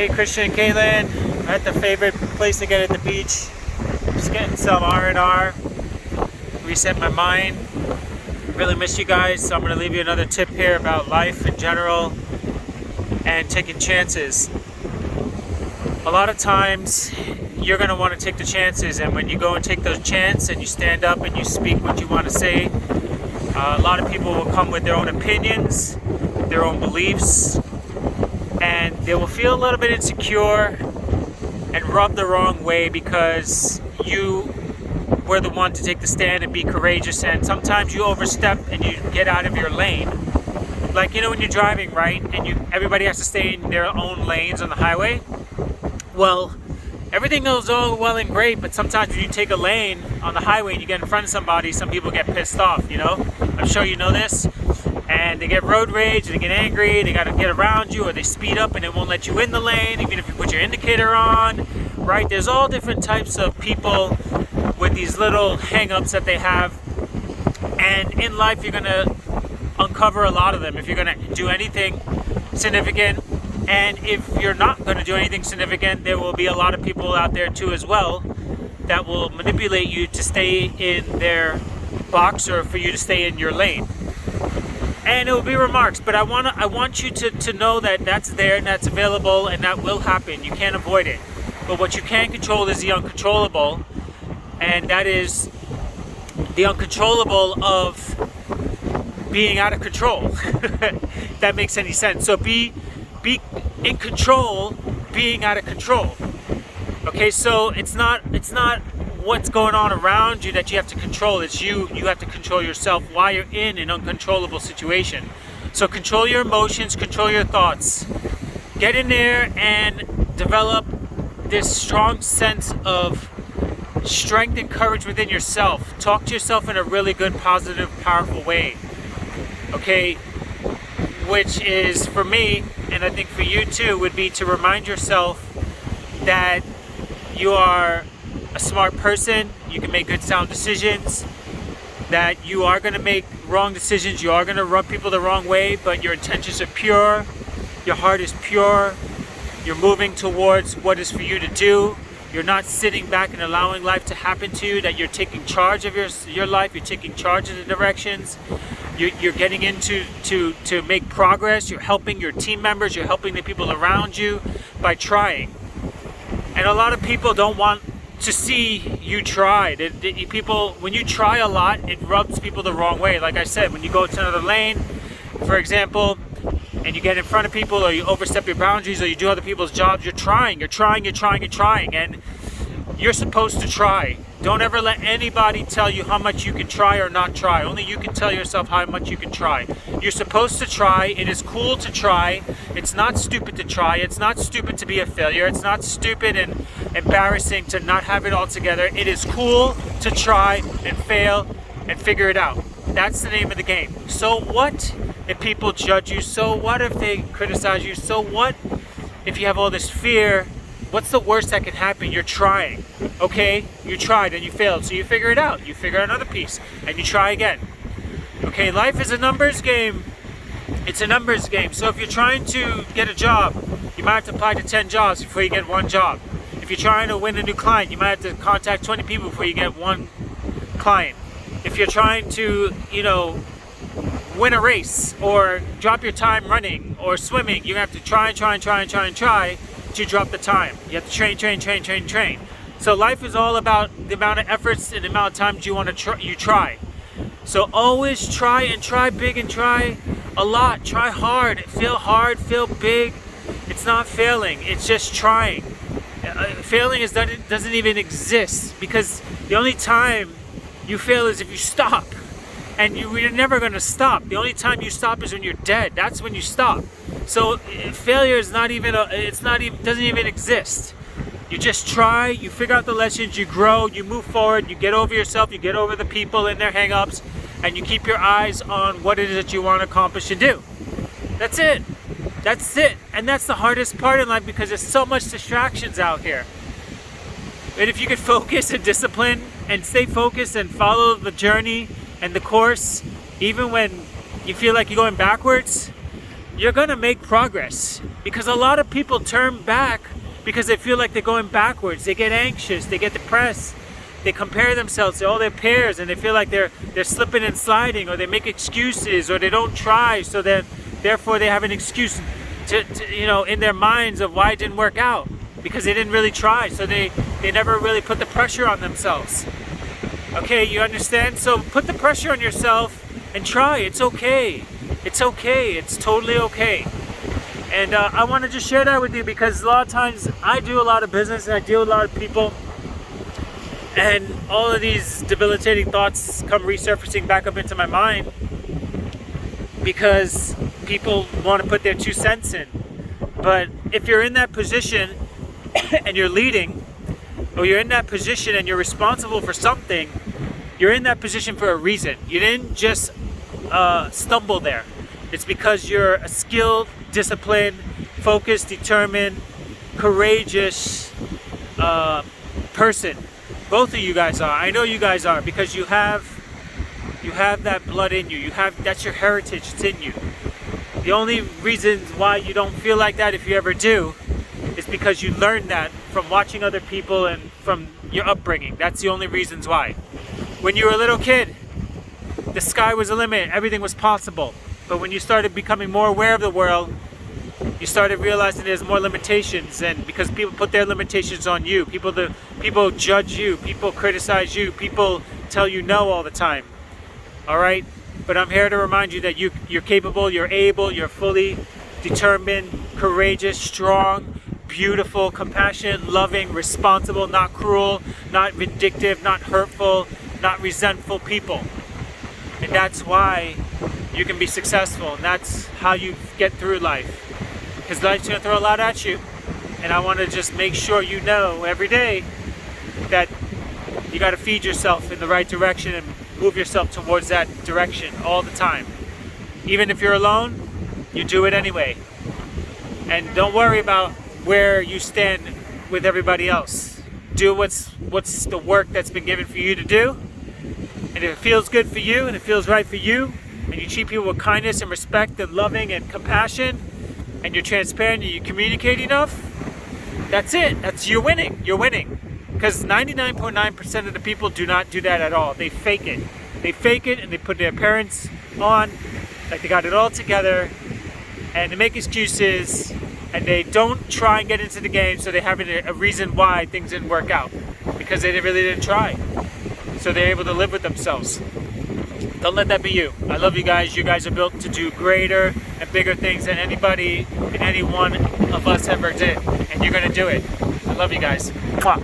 Hey, Christian and Caitland, at the favorite place to get at the beach. Just getting some R&R, reset my mind. Really miss you guys, so I'm going to leave you another tip here about life in general and taking chances. A lot of times you're going to want to take the chances, and when you go and take those chances and you stand up and you speak what you want to say, a lot of people will come with their own opinions, their own beliefs, and they will feel a little bit insecure and rub the wrong way because you were the one to take the stand and be courageous, and sometimes you overstep and you get out of your lane. Like, you know, when you're driving, right, and everybody has to stay in their own lanes on the highway. Well, everything goes all well and great, but sometimes when you take a lane on the highway and you get in front of somebody, some people get pissed off, you know? I'm sure you know this. And they get road rage, they get angry, they gotta get around you, or they speed up and it won't let you in the lane, even if you put your indicator on, right? There's all different types of people with these little hang-ups that they have. And in life, you're gonna uncover a lot of them if you're gonna do anything significant. And if you're not gonna do anything significant, there will be a lot of people out there too as well that will manipulate you to stay in their box or for you to stay in your lane. And it will be remarks, but I want you to know that that's there and that's available and that will happen. You can't avoid it. But what you can control is the uncontrollable, and that is the uncontrollable of being out of control. If that makes any sense. So be in control, being out of control. Okay, so it's not what's going on around you that you have to control. It's you have to control yourself while you're in an uncontrollable situation. So control your emotions, control your thoughts. Get in there and develop this strong sense of strength and courage within yourself. Talk to yourself in a really good, positive, powerful way. Okay, which is, for me, and I think for you too, would be to remind yourself that you are a smart person, you can make good sound decisions, that you are going to make wrong decisions, you are going to rub people the wrong way, but your intentions are pure, your heart is pure, you're moving towards what is for you to do, you're not sitting back and allowing life to happen to you, that you're taking charge of your life, you're taking charge of the directions, you're getting into to make progress, you're helping your team members, you're helping the people around you by trying. And a lot of people don't want to see you try. People, when you try a lot, it rubs people the wrong way. Like I said, when you go to another lane, for example, and you get in front of people, or you overstep your boundaries, or you do other people's jobs, you're trying, and you're supposed to try. Don't ever let anybody tell you how much you can try or not try. Only you can tell yourself how much you can try. You're supposed to try. It is cool to try. It's not stupid to try. It's not stupid to be a failure. It's not stupid and embarrassing to not have it all together. It is cool to try and fail and figure it out. That's the name of the game. So what if people judge you? So what if they criticize you? So what if you have all this fear? What's the worst that can happen? You're trying, okay? You tried and you failed, so you figure it out. You figure out another piece, and you try again. Okay, life is a numbers game. It's a numbers game. So if you're trying to get a job, you might have to apply to 10 jobs before you get one job. If you're trying to win a new client, you might have to contact 20 people before you get one client. If you're trying to, win a race or drop your time running or swimming, you have to try to drop the time. You have to train. So life is all about the amount of efforts and the amount of times you try. So always try, and try big, and try a lot. Try hard, feel big. It's not failing, it's just trying. Failing doesn't even exist, because the only time you fail is if you stop. And you're never going to stop. The only time you stop is when you're dead. That's when you stop. So failure is doesn't even exist. You just try, you figure out the lessons, you grow, you move forward, you get over yourself, you get over the people and their hang-ups, and you keep your eyes on what it is that you want to accomplish and do. That's it. And that's the hardest part in life, because there's so much distractions out here. And if you could focus and discipline and stay focused and follow the journey and the course, even when you feel like you're going backwards, you're gonna make progress, because a lot of people turn back because they feel like they're going backwards. They get anxious, they get depressed, they compare themselves to all their peers, and they feel like they're slipping and sliding, or they make excuses, or they don't try, so that therefore they have an excuse to you know, in their minds of why it didn't work out, because they didn't really try, so they never really put the pressure on themselves. Okay, you understand? So put the pressure on yourself and try. It's okay. It's okay. It's totally okay. And I want to just share that with you, because a lot of times I do a lot of business and I deal with a lot of people, and all of these debilitating thoughts come resurfacing back up into my mind because people want to put their 2 cents in. But if you're in that position and you're leading, or you're in that position and you're responsible for something, you're in that position for a reason. You didn't just stumble there. It's because you're a skilled, disciplined, focused, determined, courageous person. Both of you guys are. I know you guys are, because you have that blood in you. That's your heritage. It's in you. The only reasons why you don't feel like that, if you ever do, is because you learned that from watching other people and from your upbringing. That's the only reasons why. When you were a little kid, the sky was the limit. Everything was possible. But when you started becoming more aware of the world, you started realizing there's more limitations, and because people put their limitations on you, people judge you, people criticize you, people tell you no all the time. All right, but I'm here to remind you that you're capable, you're able, you're fully determined, courageous, strong, beautiful, compassionate, loving, responsible, not cruel, not vindictive, not hurtful, not resentful people. And that's why you can be successful, and that's how you get through life. Because life's going to throw a lot at you, and I want to just make sure you know every day that you got to feed yourself in the right direction and move yourself towards that direction all the time. Even if you're alone, you do it anyway. And don't worry about where you stand with everybody else. Do what's the work that's been given for you to do, and if it feels good for you and it feels right for you, and you treat people with kindness and respect and loving and compassion, and you're transparent and you communicate enough, that's it. You're winning. You're winning. Because 99.9% of the people do not do that at all. They fake it. They fake it, and they put their appearance on like they got it all together, and they make excuses, and they don't try and get into the game, so they have a reason why things didn't work out, because they really didn't try. So they're able to live with themselves. Don't let that be you. I love you guys. You guys are built to do greater and bigger things than anybody and any one of us ever did. And you're going to do it. I love you guys. Mwah.